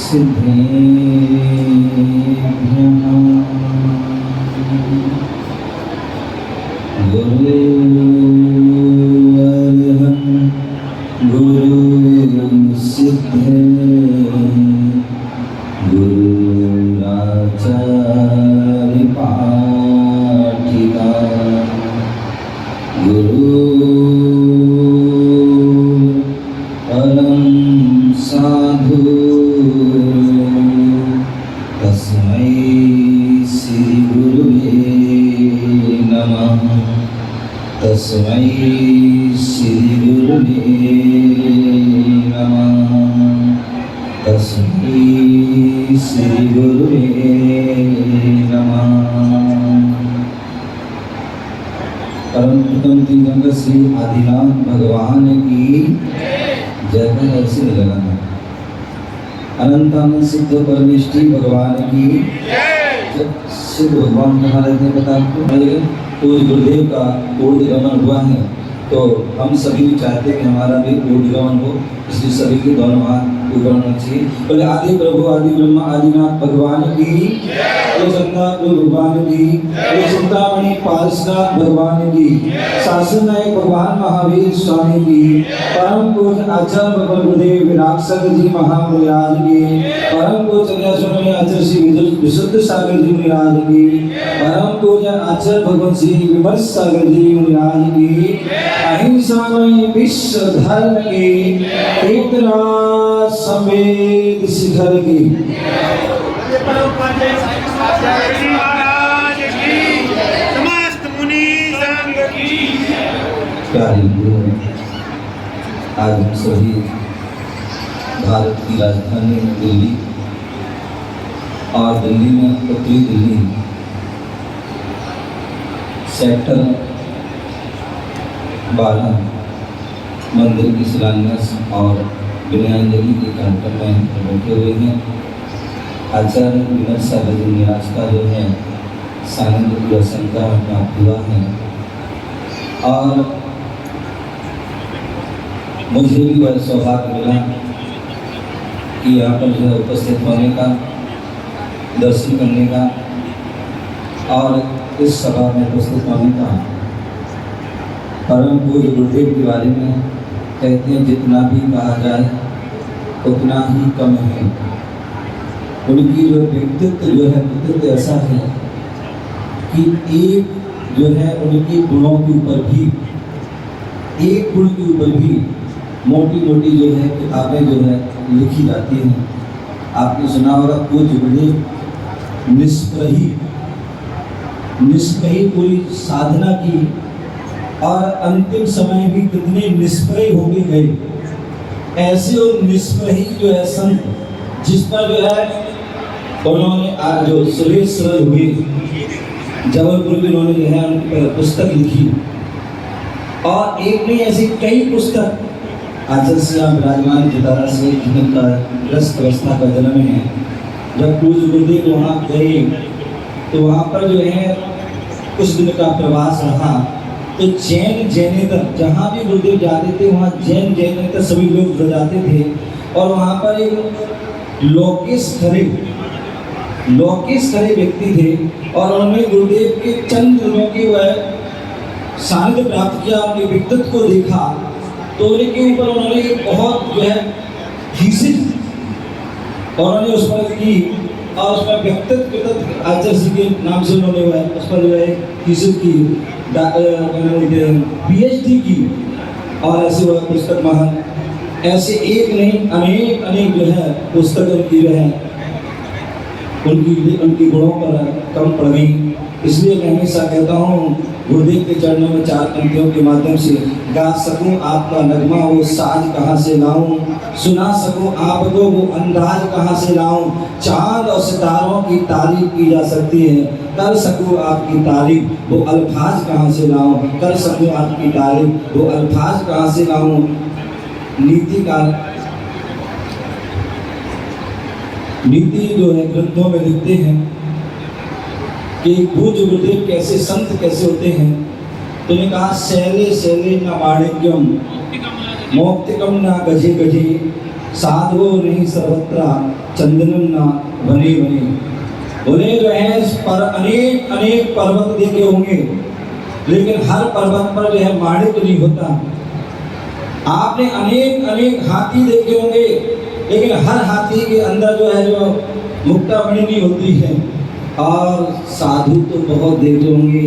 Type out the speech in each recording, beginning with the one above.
सिद्धेभ्यः गुरुर्वरं गुरुर्सिद्धे गुरुराचार्यपाठिका परं साधु तस्मै श्री गुरुवे नमः। तस्मै श्री गुरुवे नमः। तस्मै श्री गुरुवे नमः। परम प्रथम तीर्थंकर श्री आदिनाथ भगवान की जयकर ऐसे लगाना। अनंतानंद सिद्ध परमेष्ठी भगवान की सिद्ध भगवान कहाँ रहते हैं पता आपको? पूज्य गुरुदेव का ऊर्ध्वगमन हुआ है तो हम सभी भी चाहते हैं कि हमारा भी ऊर्ध्वगमन हो, इसलिए सभी के दोनों हाथ ऊपर होना चाहिए। बोले आदि प्रभु आदि ब्रह्मा आदिनाथ भगवान की, जगन्नाथ भगवान की, चिंतामणि पार्षनाथ भगवान की, शासन नायक भगवान महावीर स्वामी की, परम पूज्य आचार्य भगवान गुरुदेव विराट जी महाराज की, परम पूज्य आचार्य श्री विशुद्ध सागर जी महाराज की, परम पूज्य आचार्य भगवान श्री विमर्श सागर जी महाराज की, अहिंसा में विश्व धर्म की, तीर्थराज समेत शिखर की। आज हम सभी भारत की राजधानी दिल्ली और दिल्ली में उत्तरी दिल्ली सेक्टर 12 मंदिर की शिलान्यास और विनयांजलि के कार्यक्रम में बैठे हुए हैं। आचार्य विनोद सागर जी महाराज का जो है सानंद दर्शन का प्राप्त हुआ है और मुझे भी वह सौभाग्य मिला कि यहाँ पर जो है उपस्थित होने का, दर्शन करने का और इस सभा में उपस्थित होने का। परम पूज्य गुरुदेव के बारे में कहते हैं जितना भी कहा जाए उतना ही कम है। उनकी जो व्यक्तित्व जो है व्यक्तित्व ऐसा है कि एक जो है उनके गुणों के ऊपर भी, एक गुण के ऊपर भी मोटी मोटी जो है किताबें जो है लिखी जाती हैं। आपने सुना होगा पूज्य गुरुदेव निष्प्रही पूरी साधना की और अंतिम समय भी कितने निष्प्रय होके गए। ऐसे और निष्प्रही जो है संत जिस पर जो है उन्होंने आज जो सुरेश सर हुए जबलपुर में, उन्होंने जो है उन पर पुस्तक लिखी और एक नहीं ऐसी कई पुस्तक। आचार्य श्री विराजमान जितारा से जिनका ग्रस्त अवस्था का जन्म है। जब पूज्य गुरुदेव वहाँ गए तो वहाँ पर जो है कुछ दिन का प्रवास रहा तो जैनेतर जहाँ भी गुरुदेव जाते थे वहाँ जैनेतर सभी लोग जुड़ जाते थे और वहाँ पर एक लोकेश खरे व्यक्ति थे और उन्होंने गुरुदेव के चंद दिनों की वह सानिध्य प्राप्त किया, उनके व्यक्तित्व को देखा तो उनके ऊपर उन्होंने एक बहुत जो है थीसिस उन्होंने उस पर की और उसमें व्यक्तित्व आचार्य जी के नाम से उन्होंने उस पर जो है थीसिस की, PhD की और ऐसे वह पुस्तक महान ऐसे एक नहीं अनेक जो है पुस्तक उनकी जो है उनकी गुणों पर कम पड़ गई। इसलिए मैं हमेशा कहता हूँ गुरुदेव के चरणों में 4 पंक्तियों के माध्यम से गा सकूं आपका नगमा, वो साज कहाँ से लाऊं, सुना सकूं आपको वो अंदाज कहाँ से लाऊं, चांद और सितारों की तारीफ की जा सकती है, कर सकूं आपकी तारीफ वो अल्फाज कहाँ से लाऊं, कर सकूं आपकी तारीफ वो अल्फाज कहाँ से लाऊं। नीति जो है ग्रंथों में लिखते हैं कि पूज्य गुरुदेव कैसे संत कैसे होते हैं। तो उन्होंने कहा शैले शैले न माणिक्यम मौक्तिकम न गजे गजे साधवो नहीं सर्वत्र चंदनम ना बने बने। बोले जो है पर अनेक अनेक पर्वत देखे होंगे, लेकिन हर पर्वत पर जो है माणिक नहीं होता। आपने अनेक अनेक हाथी देखे होंगे, लेकिन हर हाथी के अंदर जो है जो मुक्तामणि नहीं होती है। और साधु तो बहुत देखे होंगे,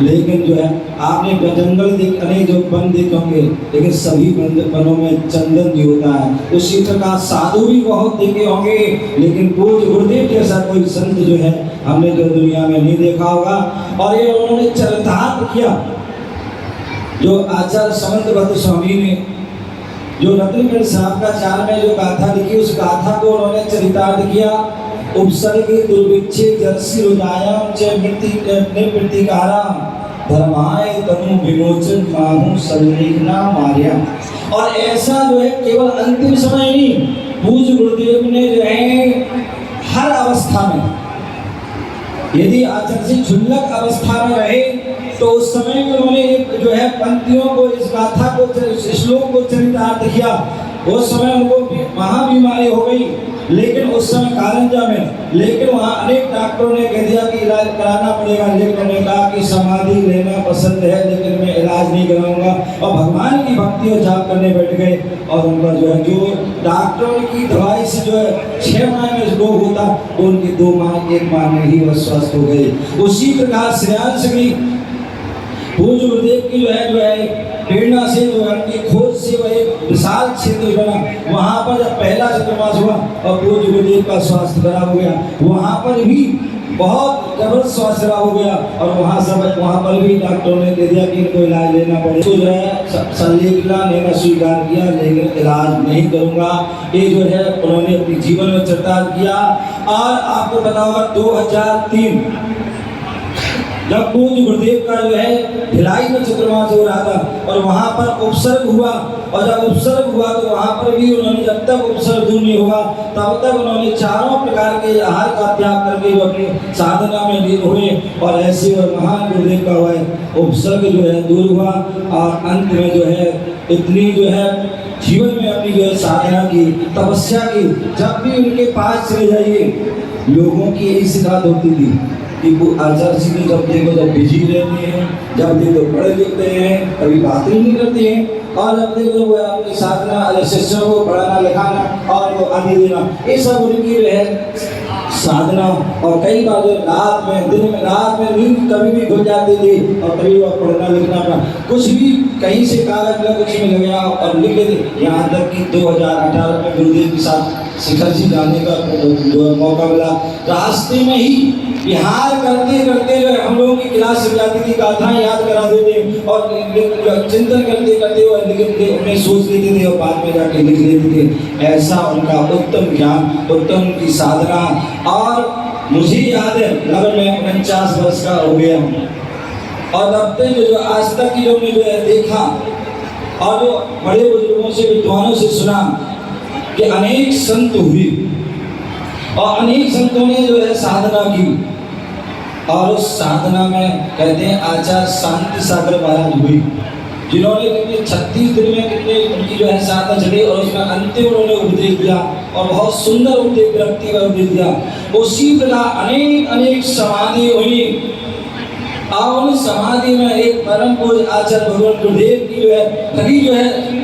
लेकिन जो है आपने जंगल अनेक जो वन देखे होंगे, लेकिन सभी वनों में चंदन नहीं होता है। उसी प्रकार साधु भी बहुत देखे होंगे, लेकिन पूज्य गुरुदेव जैसा कोई संत जो है हमने जो दुनिया में नहीं देखा होगा। और ये उन्होंने चरितार्थ किया। जो आचार्य समंतभद्र स्वामी ने जो रत्नगढ़ साहब का चार में जो गाथा लिखी, उस गाथा को उन्होंने चरितार्थ किया। उपसर्गे दुर्भिक्षे जर्सी रुदायाम च प्रतिकारा धर्माय तनु विमोचन माहू संलेखना मार्या। और ऐसा जो है केवल अंतिम समय नहीं, पूज्य गुरुदेव ने जो है हर अवस्था में, यदि आचार्य जी क्षुल्लक अवस्था में रहे तो उस समय में उन्होंने जो है पंक्तियों को, इस गाथा को, श्लोक को चरितार्थ किया। उस समय उनको महाबीमारी हो गई, लेकिन उस समय कारंजा में, लेकिन वहाँ अनेक डॉक्टरों ने कह दिया कि इलाज कराना पड़ेगा, लेकिन उन्होंने कहा कि समाधि लेना पसंद है, लेकिन मैं इलाज नहीं कराऊंगा। और भगवान की भक्ति और जाप करने बैठ गए। और उनका जो है जो डॉक्टरों की दवाई से जो है 6 माह में रोग होता, तो उनके 2 माह 1 माह में ही वह स्वस्थ हो गए। उसी प्रकार श्रेयांश की पूज्य गुरुदेव की जो है प्रेरणा से, जो उनकी खोज से वह एक विशाल क्षेत्र बना। वहाँ पर जब पहला चतुर्मास हुआ और पूज्य गुरुदेव का स्वास्थ्य खराब हो गया, वहाँ पर भी बहुत जबरदस्त स्वास्थ्य खराब हो गया। और वहाँ पर भी डॉक्टरों ने कह दिया कि इनको इलाज लेना पड़ेगा। तो जो है संलेखना लेना स्वीकार किया, लेकिन इलाज नहीं करूँगा, ये जो है उन्होंने अपने जीवन में चरितार्थ किया। और आपको पता होगा 2003 जब पूज्य गुरुदेव का जो है भिलाई में चतुर्मास हो रहा था, और वहाँ पर उपसर्ग हुआ। और जब उपसर्ग हुआ तो वहाँ पर भी उन्होंने, जब तक उपसर्ग दूर नहीं हुआ तब तक उन्होंने चारों प्रकार के आहार का त्याग करके वो अपनी साधना में लीन हुए। और ऐसे और महान गुरुदेव का हुआ उपसर्ग जो है दूर हुआ। और अंत में जो है इतनी जो है जीवन में अपनी जो है साधना की, तपस्या की। जब भी उनके पास चले जाइए, लोगों की यही शिकायत होती थी कि वो आचार्य जी ने जब देखो जब बिजी रहते हैं, जब देखो पढ़े लिखते हैं, कभी बात ही नहीं करते हैं। और जब देखो वो अपनी साधना शिष्यों को पढ़ाना लिखाना और वो आगे देना, ये सब उनकी जो है साधना। और कई बार जो रात में, दिन में, रात में नींद कभी भी खुल जाती थी, और कभी वह पढ़ना लिखना था, कुछ भी कहीं से कागज में कुछ में लग गया और लिख लेते। यहाँ तक कि 2018 में गुरुदेव के साथ शिखर जी जाने का जो मौका मिला, रास्ते में ही बिहार करते करते जो हम लोगों की क्लास चल जाती थी, गाथाएं याद करा देते और चिंतन करते करते वो उन्हें सोच लेते थे और बाद में जाके लिख लेते थे। ऐसा उनका उत्तम ज्ञान, उत्तम की साधना। और मुझे याद है लगभग मैं 49 वर्ष का हो गया हूँ, और अब तक जो आज तक की जो है देखा, और जो बड़े बुजुर्गों से, विद्वानों से सुना कि अनेक संत हुए और अनेक संतों ने जो है साधना की। और उस साधना में कहते हैं आचार्य शांति सागर महाराज हुए, जिन्होंने कितने 36 दिन में कितने उनकी जो है साधना चली, और उसमें अंतिम उन्होंने उपदेश दिया और बहुत सुंदर उपदेश, व्यक्ति का उपदेश दिया। उसी प्रकार अनेक अनेक समाधि हुई, और उन समाधि में एक परम पूज्य आचार्य भगवान गुरुदेव की जो है लगी जो है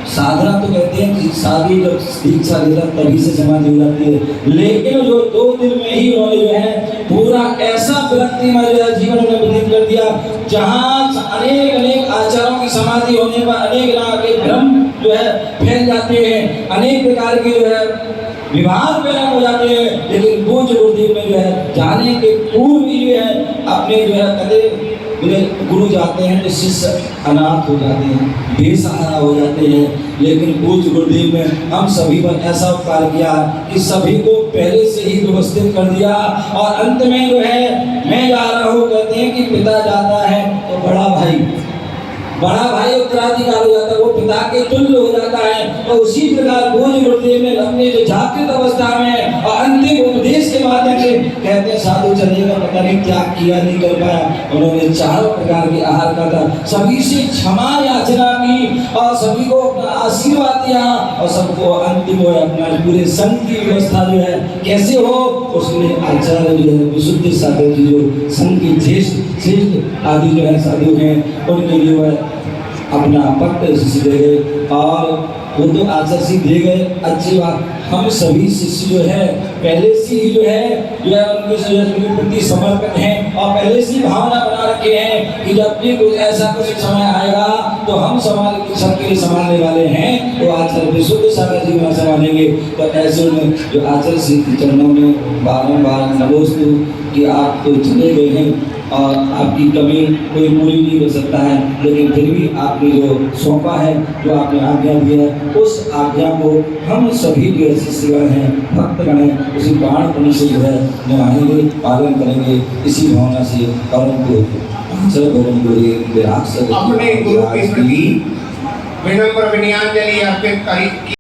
साधना। तो कहते हैं कि साधु जब दीक्षा लेता तभी से समाधि हो जाती है, लेकिन जो 2 दिन में ही उन्होंने जो है पूरा ऐसा व्यक्ति में जो है जीवन में व्यतीत कर दिया, जहाँ अनेक अनेक आचार्यों की समाधि होने पर अनेक तरह के भ्रम जो है फैल जाते हैं, अनेक प्रकार के जो है विवाद पैदा हो जाते हैं। लेकिन पूज्य गुरुदेव में जो है जाने के पूर्व ही जो है अपने जो है कदे गुरु जाते हैं तो शिष्य अनाथ हो जाते हैं, बेसहारा हो जाते हैं। लेकिन पूज्य गुरुदेव ने हम सभी पर ऐसा उपकार किया कि सभी को पहले से ही व्यवस्थित कर दिया। और अंत में जो है मैं जा रहा हूँ, कहते हैं कि पिता जाता है तो बड़ा भाई उत्तराधिकार हो जाता है, वो पिता के तुल्य हो जाता है। और उसी प्रकार पूज्य गुरुदेव ने अपने जो जागृत अवस्था में और अंतिम उपदेश के माध्यम से कहते हैं साधु चलेगा, पता नहीं क्या किया नहीं कर पाया। उन्होंने चारों प्रकार के आहार का था, सभी से क्षमा याचना की और सभी को अपना आशीर्वाद दिया और सबको अंतिम हो अपना पूरे संघ की व्यवस्था जो है कैसे हो उसमें आचार्य जो है विशुद्ध साधु जी जो संघ के श्रेष्ठ आदि जो है साधु हैं उनके लिए वह अपना पट्ट शिष्य दे गए और वो तो आचार्य दे गए। अच्छी बात, हम सभी शिष्य जो है पहले से ही जो है उनके प्रति समर्पित हैं और पहले से भावना बना रखे हैं कि जब भी कुछ ऐसा कुछ समय आएगा तो हम सबके लिए संभालने वाले हैं, तो आचार्य विशुद्ध सागर जी में संभालेंगे। तो ऐसे में जो आचार्य श्री के चरणों में बारंबार नमोस्तु कि आप तो चले गए हैं और आपकी कमी कोई पूरी नहीं हो सकता है, लेकिन फिर भी आपने जो सौंपा है, जो आपने आज्ञा दी है, उस आज्ञा को हम सभी जो ऐसे सेवा हैं भक्तगण हैं उसी प्राणपण से जो है निभाएंगे, पालन करेंगे। इसी भावना से परम को अपने गुरु के प्रति विनम्र विनयांजलि अर्पित करी।